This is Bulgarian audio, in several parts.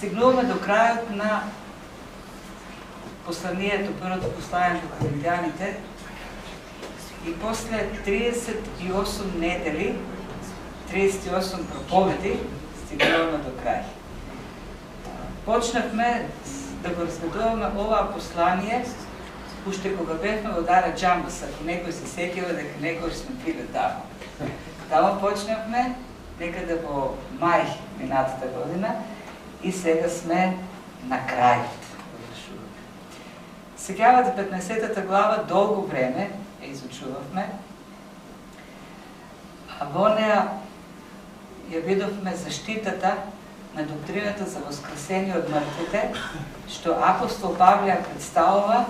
стигнуваме до крајот на посланието, првото послание до коринтијаните, и после 38 недели, 38 проповеди, стигнуваме до крај. Почнавме да го разгледуваме оваа послание уште кога бевме во Дара Джамбас, ако некој се сеќава дека некој сме биле таму. Таму почнавме некаде во мај минатата година и сега сме на крајот. Сеќавате 15-та глава долго време ја изучувавме, а во неа ја видовме заштитата на доктрината за воскресение од мртвите, што апостол Павле ја представува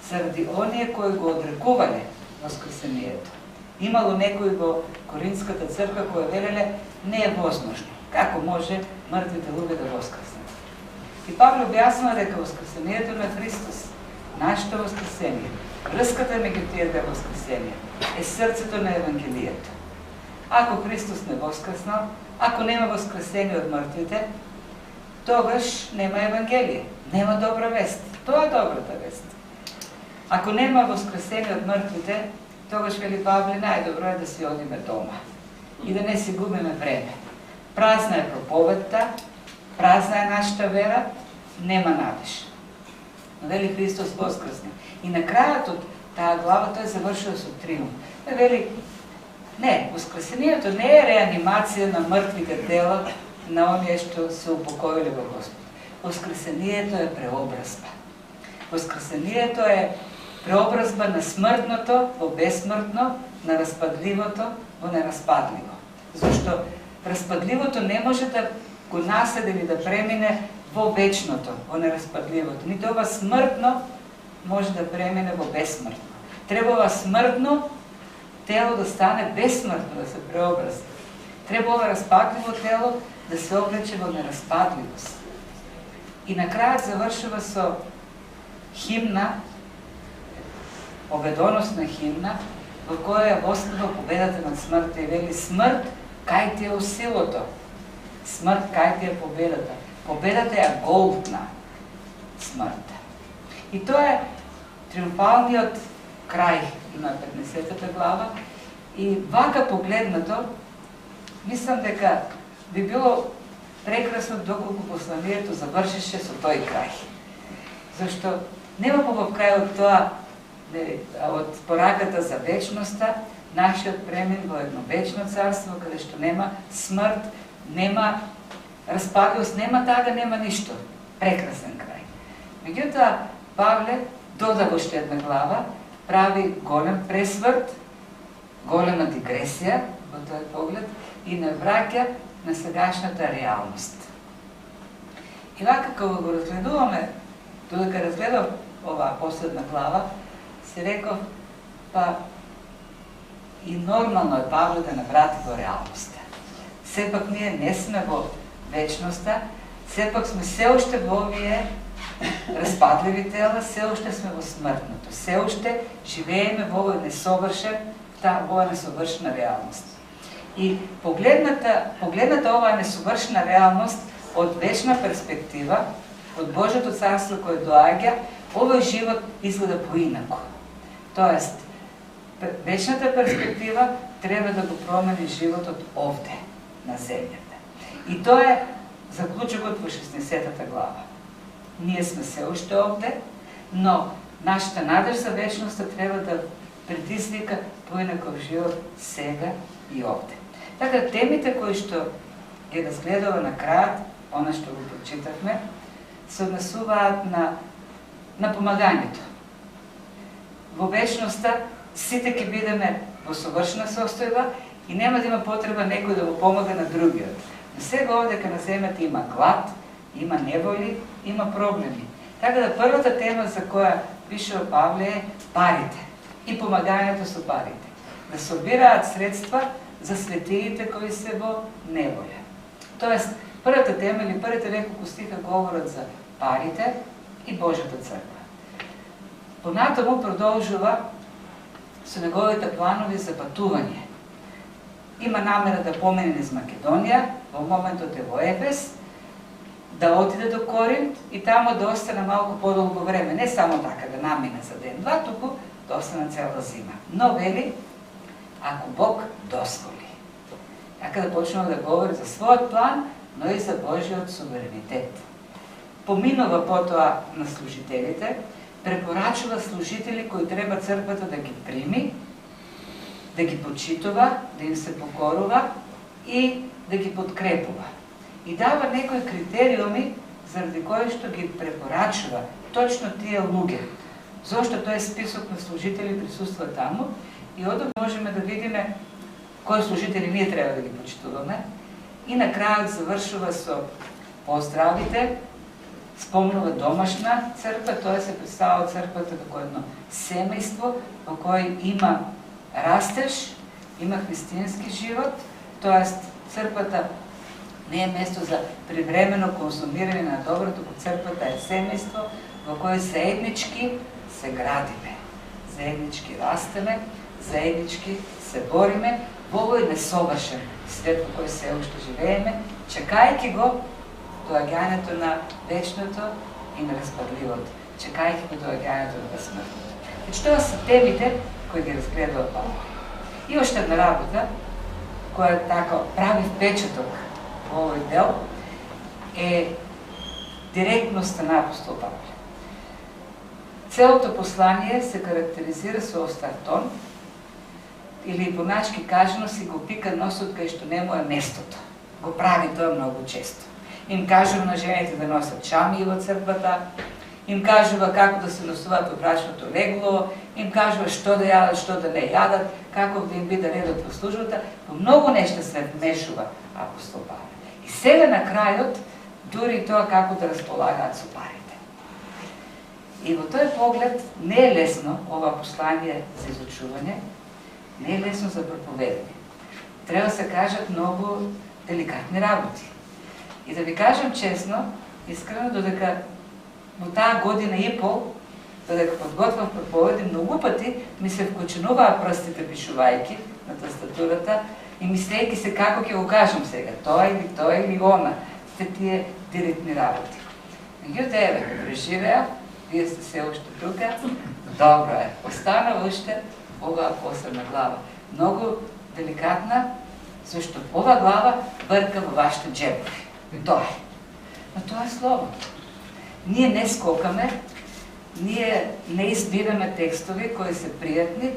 заради оние кои го одрекувале воскресението. Имало некои во Коринската црква кои велеле не е возможно. Како може мртвите луѓе да воскреснат? И Павле објаснува дека воскресението на Христос, нашето воскресение, врската меѓу тие две воскресенија е срцето на Евангелието. Ако Христос не воскреснал, ако нема воскресение од мртвите, тогаш нема Евангелие, нема добра вест. Тоа е добрата вест. Ако нема воскресение од мртвите, тогаш вели Павле, најдобро е да си одиме дома и да не си губиме време. Празна е проповедта, празна е нашата вера, нема надеж. Но вели Христос воскресне. И на крајот од таа глава тој завршува со триумф. Тој вели, не, воскресението не е реанимација на мртвите тела на оние што се упокоили во Господ. Воскресението е преобразба. Воскресението е преобразба на смртното во бесмртно, на распадливото во нераспадливо. Зашто распадливото не може да го наследи или да премине во вечното, во нераспадливото. Нито ова смртно може да премине во бесмртно. Треба ова смртно тело да стане бесмртно, да се преобрази. Треба ова распадливо тело да се облече во нераспадливост. И на крајот завршува со химна, победоносна химна, во која восстава победата над смртта и вели: смрт, кај ти е усилото? Смрт, кај ти е победата? Победата е голтна смрт. И тоа е триумфалниот крај на 15-та глава. И вака погледнато, мислам дека би било прекрасно доколку посланието завршише со тој крај. Зашто нема побав крај од тоа, од пораката за вечноста, нашиот премин во едно вечно царство, каде што нема смрт, нема распадливост, нема тага, нема ништо. Прекрасен крај. Меѓутоа, Павле дода во уште една глава, прави голем пресврт, голема дигресија во тој поглед и не враќа на сегашната реалност. И вака кога го разгледуваме, додека разгледав оваа последна глава, си реков, па и нормално е Павле да наврати во реалноста. Сепак ние не сме во вечноста, сепак сме се уште во овие распадливи тела, се уште сме во смртното, се уште живееме во овој несовршен, во оваа несовршена реалност. И погледната оваа несовршена реалност од вечна перспектива, од Божјото царство кое доаѓа, овој живот изгледа поинаку. Тоест, вечната перспектива треба да го промени животот овде, на земјата. И тоа е заклучокот во 16-та глава. Ние сме се уште овде, но нашата надеж за вечноста треба да предизвика поинаков живот сега и овде. Така, темите кои што ги разгледува на крајот, она што го прочитавме, се однесуваат на помагањето. Во вечноста сите ќе бидеме во совршена состојба и нема да има потреба некој да го помага на другиот. Но сега овдека на земјата има глад, има неволи, има проблеми. Така да првата тема за која пишува Павле е парите и помагањето со парите. Да собираат средства за светиите кои се во неволја. Тоест, првата тема или првите неколку стиха говорат за парите и Божјата црква. Понатаму продолжува со неговите планови за патување. Има намера да помине низ Македонија, во моментот е во Ефес, да отиде до Коринт и тамо да остане малку подолго време. Не само така да намине за ден-два, туку да остане цела зима. Но вели, ако Бог дозволи. Така да почнува да говори за својот план, но и за Божиот суверенитет. Поминува потоа на служителите, препорачува служители кои треба црквата да ги прими, да ги почитува, да им се покорува и да ги подкрепува. И дава некои критериуми заради кои што ги препорачува точно тие луѓе. Зошто тој список на служители присуства таму и одов можеме да видиме кои служители ние треба да ги почитуваме. И на крајот завршува со поздравите, спомнува домашна црква, тоа се представува црквата како едно семејство во кој има растеж, има християнски живот, тоест црквата не е место за привремено консумирање на добро, туку црквата е семејство во кое заеднички се градиме, заеднички растеме, заеднички се бориме во овој несовршен свет во кој се уште живееме, чекајќи го доаѓањето на вечното и на неразпадливото, чекајќи го доаѓањето на безсмртното. Значи, тоа се темите кои ги разгледува Павле. И уште една работа, која така прави впечаток во овој дел, е директноста на апостол Павле. Целото послание се карактеризира со остар тон, или поначки кажано си го пика носот кај што не му е местото. Го прави тоа многу често. Им кажува на жените да носат чами во црквата, им кажува како да се носуваат во брачното легло, им кажува што да јадат, што да не јадат, како да им биде редот во службата, во многу нешта се вмешува апостол Павле. И сега на крајот, дури и тоа како да располагаат со парите. И во тој поглед не е лесно ова послание за изучување, не е лесно за проповедање. Треба да се кажат многу деликатни работи. И да ви кажам честно, искрено, додека во таа година и пол, додека подготвав проповеди, многу пати ми се вкоченуваа прстите пишувајки на тастатурата и мислејќи се како ќе го кажам сега, тоа или она, сте тие директни работи. Меѓутоа, еве, преживеа, вие сте се уште тука, добро е, останава уште оваа посебна глава. Многу деликатна, зашто ова глава брка во вашите джепови. Тоа е. Но тоа е слово. Ние не скокаме, ние не избираме текстови кои се пријатни,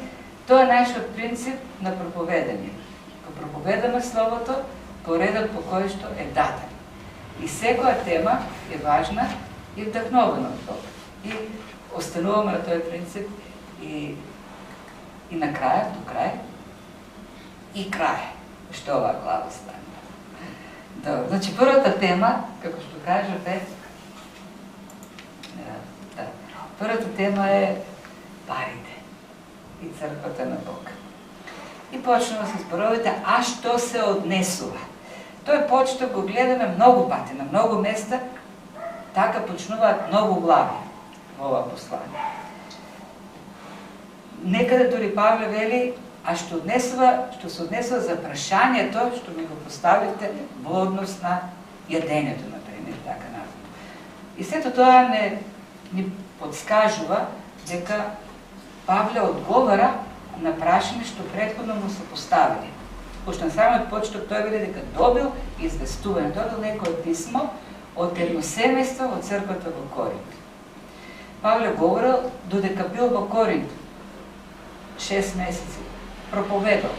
тоа е најшот принцип на проповедање. Го проповедаме словото по редот по кој што е даден. И секоја тема е важна и вдахновена од Бога. И остануваме на тој принцип и на крај, до крај, и крај, што оваа глава стане. Добро, значи првата тема, како што кажав, првата тема е парите и црквата на Бог. И почнува со зборовите, а што се однесува? Тој почеток го гледаме многу пати, на многу места, така почнуваат многу глави во ова послание. Некаде дори Павле вели, а што се однесува за прашањето што ми го поставите во однос на јадењето, например, така натаму. И сето тоа ни подскажува дека Павле одговара на прашање што претходно му се поставили. Пошто на самиот почеток тој вели дека добил известување, добил некое писмо од едно семејство во црквата во Коринт. Павле говорил додека бил во Коринт 6 месеци, проповедал.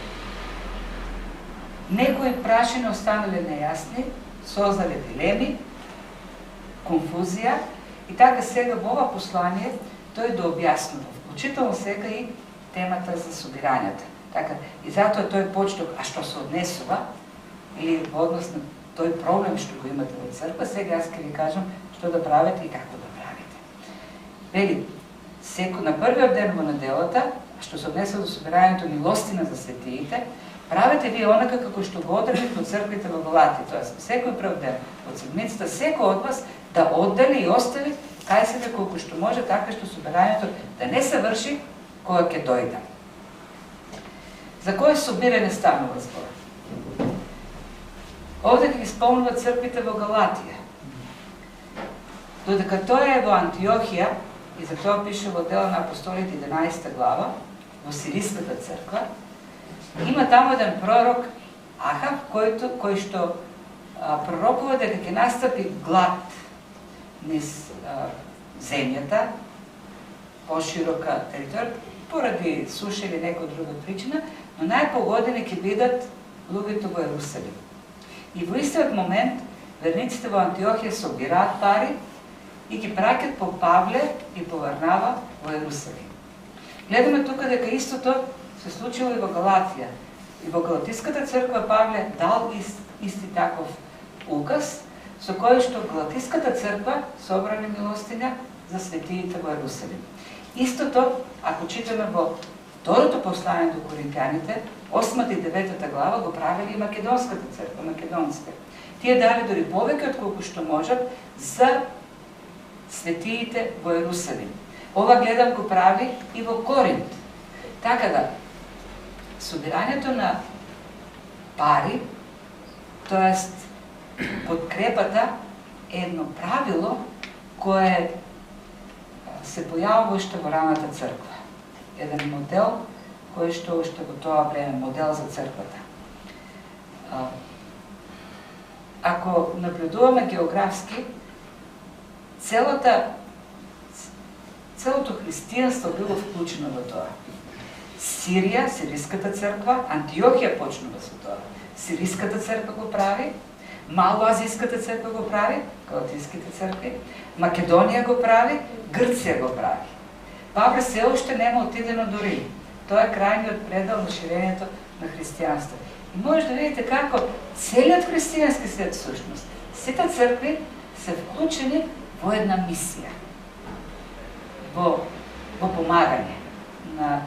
Некои прашања останале нејасни, создале дилеми, конфузија и така сега во ова послание тој да објаснува, вклучително сега и темата за собирањата. Така, и затоа тој почеток, а што се однесува, или во однос на тој проблем што го имате во црква, сега јас ќе ви кажам што да правите и како да правите. Вели, на првиот ден во неделата, што се однесува до собирањето милостина за светиите, правете вие онака како што го одредив во црквите во Галатија, тоест секој прв ден од седмицата, секој од вас да оддели и остави кај себе колку што може, така што собирањето да не се врши кога ќе дојде. За кое собирање станува збор? Овде ќе ги спомнува црквите во Галатија. Додека тој е во Антиохија, и за тоа пише во Дела на апостолите 11 глава, во Сириската црква, има таму еден пророк Ахав, кој што пророкува дека ќе настапи глад низ земјата, поширока територија, поради суша или некоја друга причина, но најпогодени ќе бидат луѓето во Ерусалим. И во истиот момент верниците во Антиохија собираат пари и ги праќат по Павле и по Варнава во Ерусалим. Гледаме тука дека истото се случило и во Галатија. И во Галатиската црква Павле дал исти таков указ, со кој што Галатиската црква собрани милостиња за светиите во Ерусалим. Истото, ако читаме во второто послание до Коринќаните, 8 и 9 глава, го правили и Македонската црква, македонска. Тие дали дори повеќе од колку што можат за светиите во Ерусалим. Ова гледам го прави и во Коринт. Така да, собирањето на пари, тоест подкрепата, е едно правило кое се појавува уште во раната црква. Еден модел кој што уште во тоа време модел за црквата. Ако наблюдуваме географски, целото христијанство било вклучено во тоа. Сирија, Сириската црква, Антиохија почнува со тоа. Сириската црква го прави, Малоазиската црква го прави, Галатиските цркви, Македонија го прави, Грција го прави. Павле се уште нема отидено до Рим. Тоа е крајниот предел на ширењето на христијанство. И може да видите како целиот христијански свет сушност, сите цркви се вклучени во една мисија, во помагање на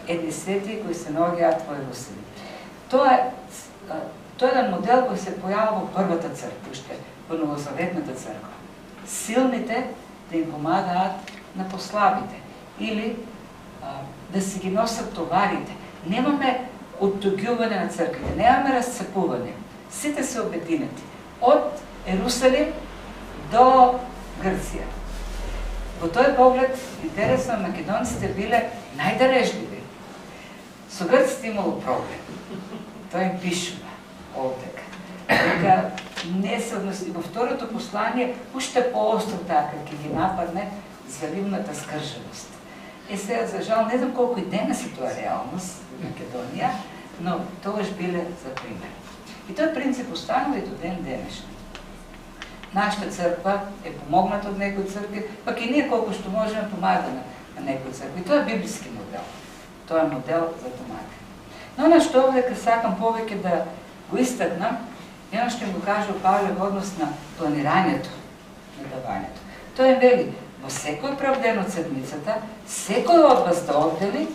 едни свети кои се наоѓаат во Ерусалим. Тоа е еден модел кој се појавува во првата црква, уште во Новозаветната црква. Силните да им помагаат на послабите или да си ги носат товарите. Немаме оттуѓување на црквите, немаме расцепување. Сите се обединети. Од Ерусалим до Грција. Во тој поглед, интересно, македонците биле најдарежливи. Со грците имало проблем. Тој им пишува овдека. Дека не се односи. Во второто послание, уште поостро така, ќе ги нападне заливната скржавост. Сега, за жал, не знам колку и денес е тоа реалност в Македонија, но тогаш биле за пример. И тој принцип останува и до ден денешен. Нашата црква е помогната од некои цркви, пак и ние колку што можеме помагаме на некои цркви. Тоа е библиски модел. Тоа е модел за помагане. Но на што овдека сакам повеќе да го истакнам, едно што им го кажа Павле во однос на планирањето на давањето. Тој вели, во секој прав ден од седмицата, секој од вас да оддели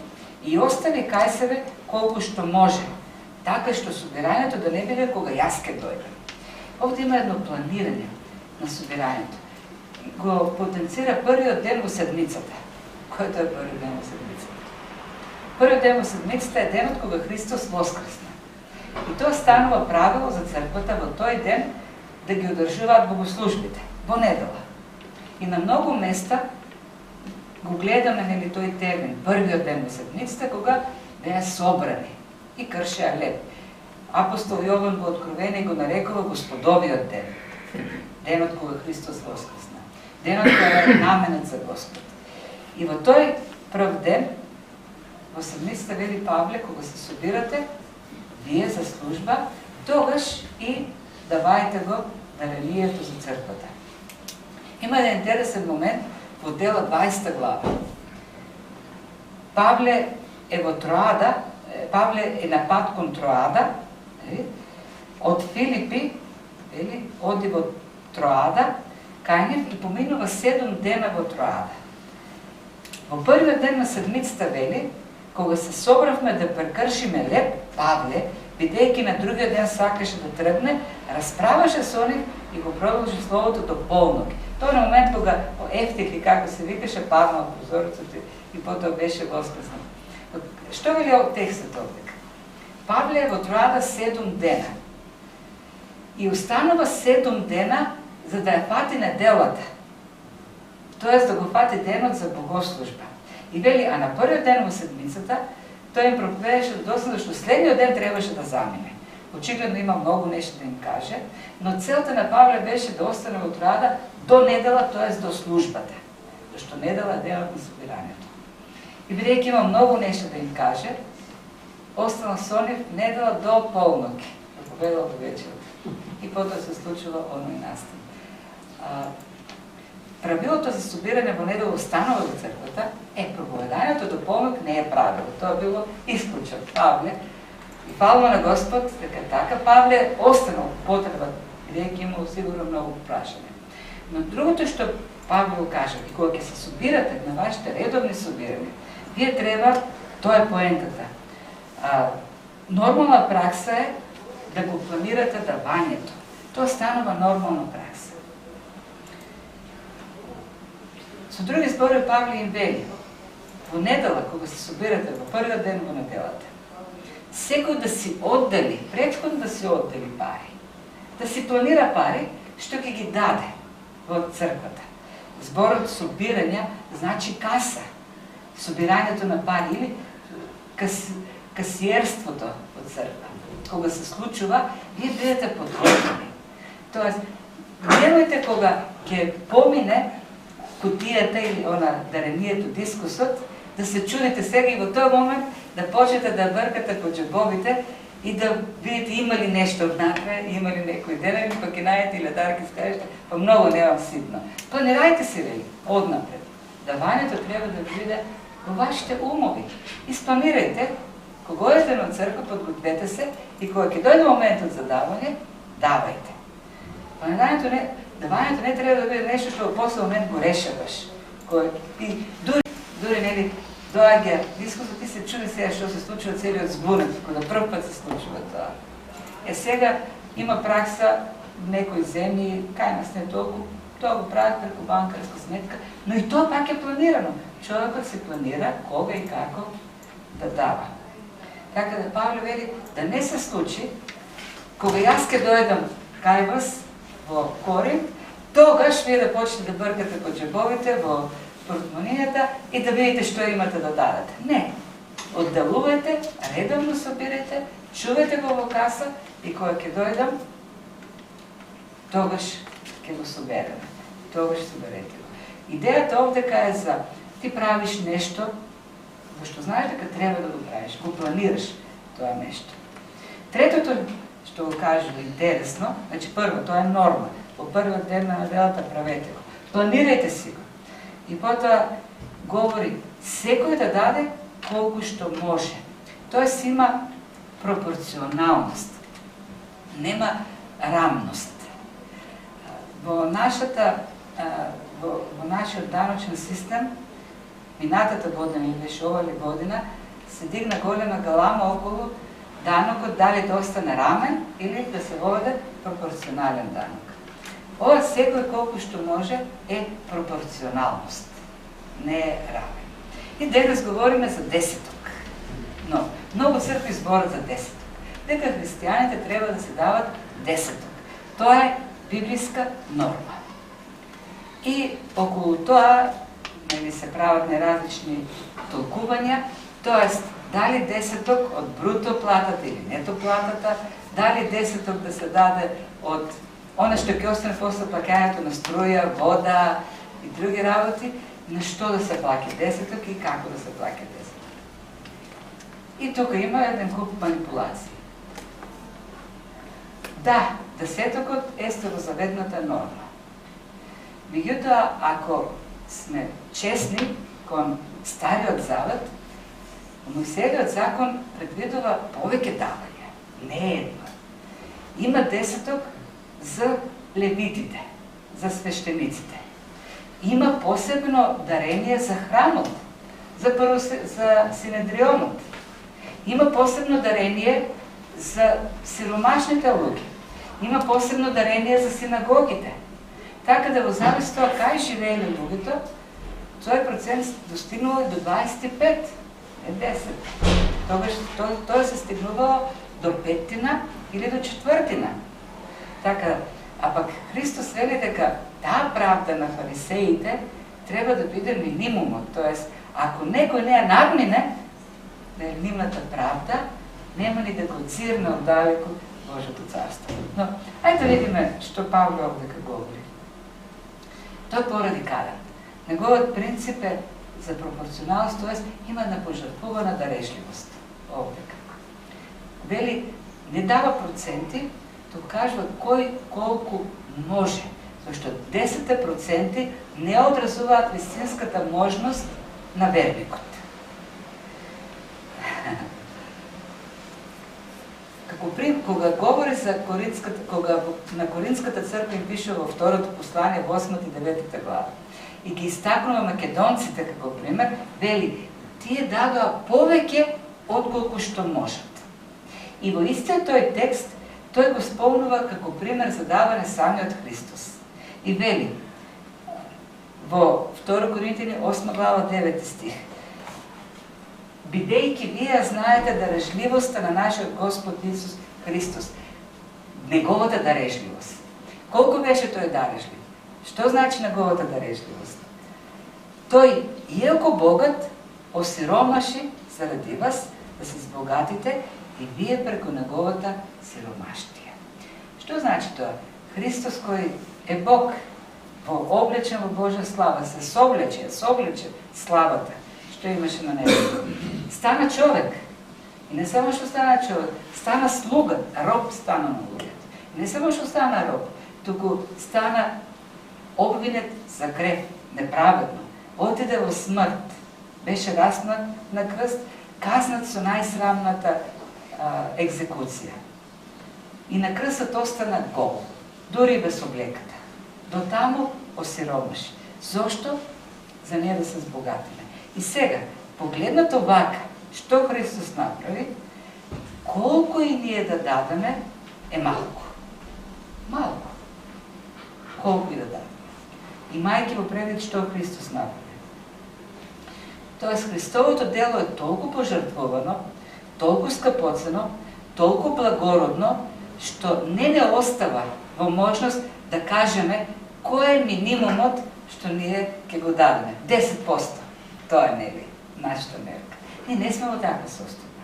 и остави кај себе колку што може, така што собирањето да не биде кога јас ке дојдам. Овде има едно планирање на собирањето. Го потенцира првиот ден во седмицата. Кој е првиот ден во седмицата? Првиот ден во седмицата е денот кога Христос воскресна. И тоа станува правило за црквата во тој ден да ги одржуваат богослужбите, во недела. И на многу места го гледаме нели тој термин, првиот ден во седмицата, кога беа собрани и кршеа хлеб. Апостол Јован во Откровение го нарекува Господовиот ден, денот кога Христос воскресна, денот кога е наменет за Господ. И во тој прв ден, во седмицата, вели Павле, кога се собирате, вие за служба, тогаш и давајте го дарението за црквата. Има еден интересен момент во Дела 20 глава. Павле е во Троада, Павле е на пат кон Троада, од Филипи, оди во Троада, кај нив и поминува 7 дена во Троада. Во првиот ден на седмицата, вели, кога се собравме да прекршиме леп, Павле, бидејќи на другиот ден сакаше да тргне, расправаше со нив и го продолжи словото до полноќ. Тоа на момент кога ефтих и како се викаше, падна од прозорецот и потоа беше воскреснат. Што вели текстот овдека? Павле е во Троада 7 дена. И останува 7 дена за да ја пати неделата. Тоест да го фати денот за богослужба. И вели, а на првиот ден во седмицата, тој им проповедаше доста, што следниот ден требаше да замине. Очигледно има многу нешто да им каже, но целта на Павле беше да остане во Троада до недела, т.е. до службата. Зашто недела е денот на собирањето. И бидејќи има многу нешто да им каже, останал со нив недела до полноќ, проповедал до вечерот. И потоа се случило оно и настан. Правилото за собирање во недела останува во црквата, проповедањето до полноќ не е правило. Тоа било исклучено. Павле, и фала на Господ, така Павле останал потреба, бидејќи имало сигурно многу прашање. Но другото што Павле го кажа, и кога ќе се собирате на вашите редовни собирања, вие треба, тоа е поентата. Нормална пракса е да го планирате давањето. Тоа станува нормална пракса. Со други зборови Павле им вели, во недела, кога се собирате во првиот ден во неделата, секој да си оддели, претходно да си оддели пари, да си планира пари, што ќе ги даде во црквата. Зборот собирање значи каса, собирањето на пари или касиерството во црква. Кога се случува, вие бидете подготвени. Тоест, немојте кога ќе помине кутијата или дарението, дискусот, да се чудите сега и во тој момент да почнете да бъркате по джебовите и да видите има ли нешто внатре, има ли некој денар, па ќе најдете или дарки скажете, па многу немам ситно. Планирајте се вели однапред. Давањето треба да биде во вашите умови. Испланирајте, кога одите на црква, подгответе се и кога ќе дојде моментот за давање, давајте. Давањето не треба да биде нешто што во последен момент го решаваш. И дури нели доаѓа дискусот, ти се чуди сега што се случува целиот збунет, кога прв пат се случува тоа. Сега има пракса в некои земји, кај нас не толку, тоа го прават преку банкарска сметка, но и тоа пак е планирано. Човекот се планира кога и како да дава. Така да Павле вели да не се случи, кога јас ке дојдам кај вас во Коринт, тогаш вие да почнете да бъркате по джебовите, во портмонијата и да видите што имате да дадете. Не. Одделувајте, редовно собирајте, чувајте го во каса и кога ќе дојдам, тогаш ќе го собереме. Тогаш соберете го. Идејата овдека е за ти правиш нешто, зашто знаеш дека треба да го правиш, го планираш тоа нешто. Третото што го кажува интересно, значи прво, тоа е норма. Во првиот ден на неделата правете го. Планирајте си го. И потоа говори, секој да даде колку што може. Тоест има пропорционалност. Нема рамност. Во нашиот даночен систем, минатата година или беше оваа година, се дигна голема галама околу данокот дали да остане рамен или да се воведе пропорционален данок. Ова секој колку што може е пропорционалност, не е рамен. И денес говориме за десеток. Но многу цркви зборат за десеток. Дека христијаните треба да се дават десеток. Тоа е библиска норма. И околу тоа се прават неразлични толкувања, тоест дали десеток од бруто платата или нето платата, дали десеток да се даде од она што ќе остане после плаќањето на струја, вода и други работи, на што да се плаќа десеток и како да се плаќа десеток. И тука има еден куп манипулации. Да, десетокот е старозаветната норма. Меѓутоа, ако сме честни кон Стариот Завет, Мојсеевиот закон предвидува повеќе давања, не едно. Има десеток за левитите, за свештениците. Има посебно дарение за храмот, за Синедрионот. Има посебно дарение за сиромашните луѓе. Има посебно дарение за синагогите. Така да во завис тоа кај живееле луѓето, тој процент достигнува до 25, не 10. Тогаш тоа се стигнувало до петтина или до четвртина. Така, а пак Христос вели дека таа правда на фарисеите треба да биде минимумот. Тоест, ако некој не ја надмине нивната правда, нема ни да го цирне оддалеку Божјото царство. Но, ајде да видиме што Павле овдека говори. Тој е по-радикален. Неговиот принцип е за пропорционалност, т.е. има една пожртвувана дарежливост. Овдека. Вели, не дава проценти, тук кажува кој колку може. Зашто 10% не одразуваат вистинската можност на верникот. Кога говори за кога на Коринската црква им пише во второто послание, 8 и 9 глава, и ги истакнува македонците како пример, вели, тие дадоа повеќе отколку што можат. И во истиот тој текст, тој го спомнува како пример за даване самиот Христос. И вели, во 2 Коринтини 8 глава 9 стих, бидејќи вие знаете дарежливоста на нашиот Господ Исус Христос, неговата дарежливост. Колку беше тој дарежлив? Што значи неговата дарежливост? Тој, иако богат, осиромаши заради вас, да се збогатите и вие преку неговата сиромаштија. Што значи тоа? Христос кој е Бог, облечен во Божја слава, се соблече славата, што имаше на небото. Стана човек. И не само што стана човек, стана слуга, роб стана на луѓето. И не само што стана роб, туку стана обвинет за грев, неправедно. Отиде во смрт, беше раснат на крст, казнат со најсрамната екзекуција. И на крстот остана гол, дури без облеката. До таму осиромаши. Зошто? За не да се збогатиме. И сега, погледнато вака, што Христос направи, колку и ние да дадеме, е малко. Малко. Колку и да дадеме. Имајќи во предвид што Христос направи. Тоест, Христовото дело е толку пожртвувано, толку скъпоцено, толку благородно, што не остава во можност да кажеме кој е минимумот што ние ќе го дадеме. 10%. Тоа е нели нашата мерка. Ние не сме во таква состојба.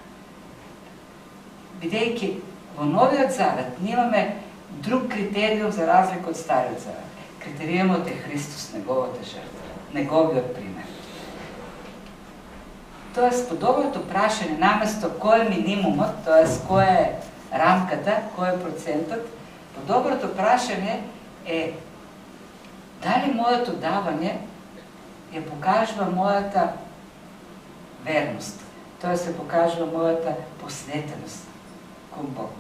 Бидејќи во Новиот Завет немаме друг критериум за разлика од Стариот Завет. Критериумот е Христос, неговата жртва, неговиот пример. Тоест, подобното прашање наместо кој е минимумот, тоест кој е рамката, кој е процентот, подоброто прашање е дали моето давање ја покажува мојата верност, тоа се покажува мојата посветеност кон Бог.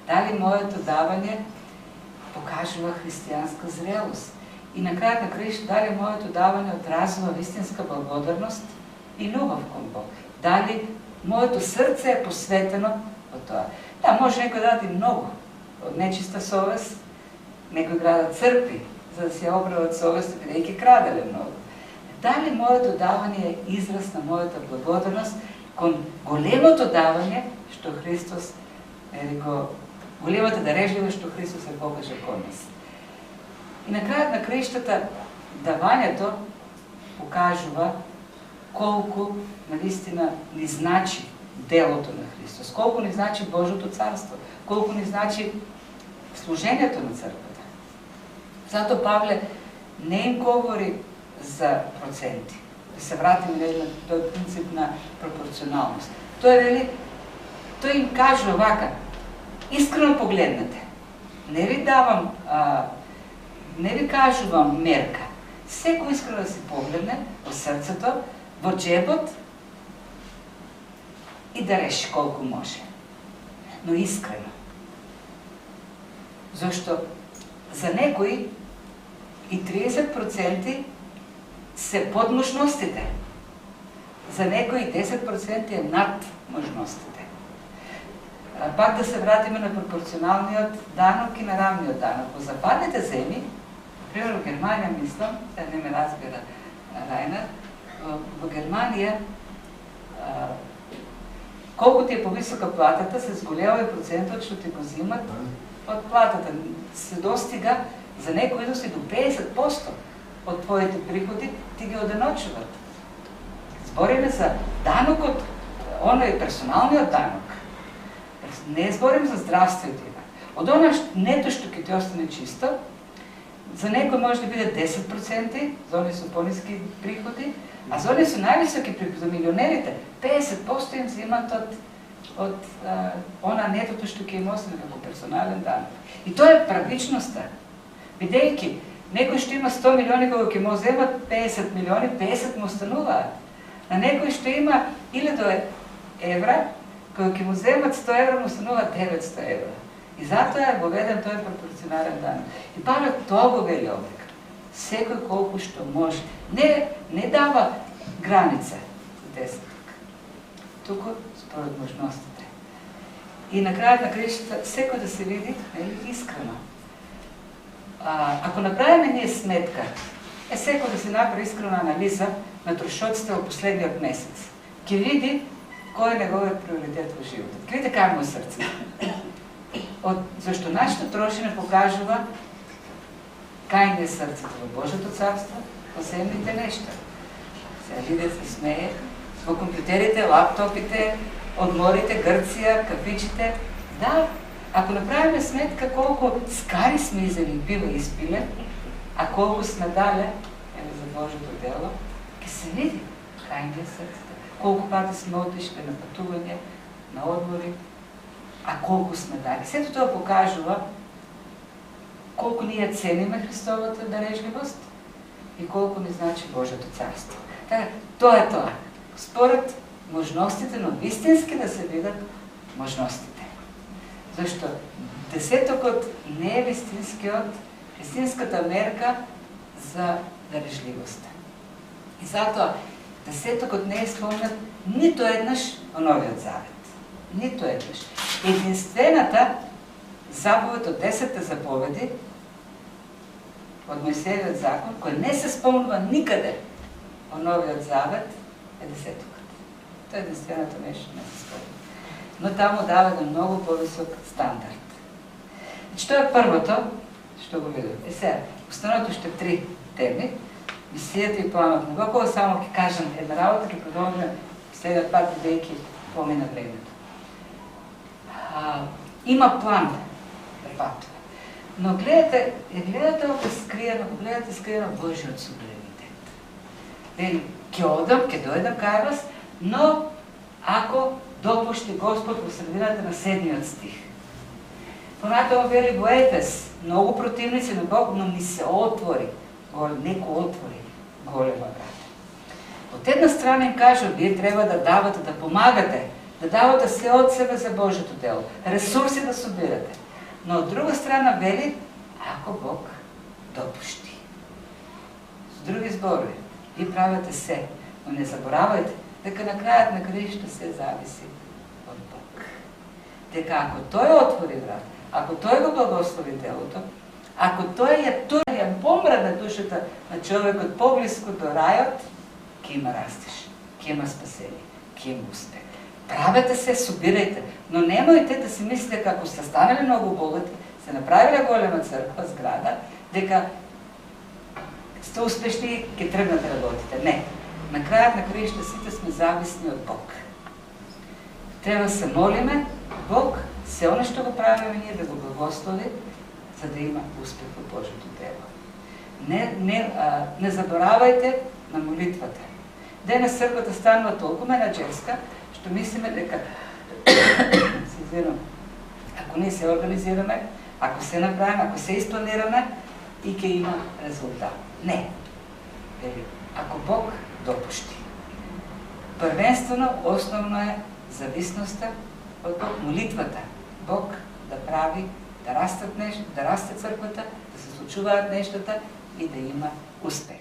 Дали моето давање покажува христијанска зрелост и на крајот на краишта дали моето давање одразува вистинска благодарност и љубов кон Бог. Дали моето срце е посветено во тоа. Да, може некој да даде многу од нечиста совест, некој града цркви, за да се обрава од совест, бидејќи краделе многу. Дали моето давање е израз на мојата благодарност кон големото давање што Христос големата дарежливост што Христос е покажа кон нас. И на крајот на краиштата давањето покажува колку навистина ни значи делото на Христос, колку ни значи Божјото царство, колку ни значи служењето на црквата. Зато Павле не им говори за проценти. Да се вратиме на тој принцип на пропорционалност. Тој им кажува вака, искрено погледнете. Не ви давам, не ви кажувам мерка. Секој искрено да си погледне во срцето, во джебот и да реши колку може. Но искрено. Зашто за некои и 30% се под можностите. За некои 10% е над можностите. Пак да се вратиме на пропорционалниот данок и на рамниот данок. Во западните земји, пример во Германија, мислам, да не ме разбира Рајнер, во Германија, колку ти е повисока платата, се зголема и процентот што ти го зимат од платата. Се достига за некои износи до 50% од твоите приходи, ти ги оденочуват. Збориме за данокот, оно е персоналниот данок. Не зборим за здравството. Од она нето што ќе ти остане чисто, за некој може да биде 10%, за они со пониски приходи, а за они со највисоки приходи, за милионерите, 50% им земат од она нетото што ќе им остане како персонален данок. И тоа е правичноста. Бидејќи некој што има 100 милиони кога ќе му земат 50 милиони, 50 му остануваат. На некој што има 1000 евра, кога ќе му земат 100 евра, му остануваат 900 евра. И затоа е воведен тој пропорционален данок. И Павле тоа го вели овде. Секој колку што може. Не дава граница за десеток. Туку според можностите. И на крајот на краиштата секој да се види искрено. Ако направиме ние сметка, секој да се направи искрена анализа на трошоците во последниот месец, ќе види кој е неговиот приоритет во животот. Видите кај му срце. Зашто нашето трошење покажува кај ни е срцето во Божјото царство, во земните нешта. Сега видите се смее, во компјутерите, лаптопите, одморите, Грција, кафичите. Да, ако направиме сметка колку скари сме изели пива испиле, а колку сме дале за Божјото дело, ќе се види кај ни е срцето. Колку пати сме отишли на патување, на одмори, а колку сме дали. Сето тоа покажува колку ние цениме Христовата дарежливост и колку ни значи Божјото царство. Така, тоа е тоа. Според можностите, но вистински да се видат можностите. Зашто десетокот не е вистинската мерка за дарежливост. И затоа десетокот не е спомнат нито еднаш во Новиот Завет. Нито еднаш. Единствената заповед од 10 заповеди од Мојсеевиот закон, кој не се спомнува никаде во Новиот Завет, е десетокот. Тоа е единственото нешто не се спомнува. Но таму дава еден многу повисок стандард. Значи, тоа е првото што го видов. Сега, останато уште 3 теми. Мисијата и планот. Многу само ќе кажам една работа, ќе продолжам следниот пат, бидејќи помина времето. Има план да патува. Но гледате овде скриено Божјиот суверенитет. Вели, ќе одам, ќе дојдам кај вас, но ако допушти Господ во средината на 7 стих. Понатоа вели во Ефес, многу противници на Бог, но ми се отвори, некој отвори голема врата. Од една страна им кажа, вие треба да давате, да помагате, да давате се од себе за Божјото дело, ресурси да собирате. Но од друга страна вели, ако Бог допушти. С други зборови, ви правите се, но не заборавајте дека на крајот на краишта се зависи од Бог. Дека ако Тој отвори врат, ако Тој го благослови делото, ако Тој ја помрада душата на човекот поблиску до рајот, ќе има растеж, ќе има спасение, ќе има успех. Правете се, собирајте, но немојте да си мислите како сте станали многу богати, се направиле голема црква, зграда, дека сте успешни и ќе тргнате работите. Не. На крајот на краишта сите сме зависни од Бог. Треба да се молиме, Бог се оно што го правиме ние да го благослови, за да има успех во Божјото дело. Не заборавајте на молитвата. Денес црквата станува толку менаџерска, што мислиме дека ако не се организираме, ако се направиме, ако се испланираме, и ќе има резултат. Не. Ако Бог допушти. Првенствено, основно е зависноста од Бог, молитвата. Бог да прави, да расте црквата, да се случуваат нештата и да има успех.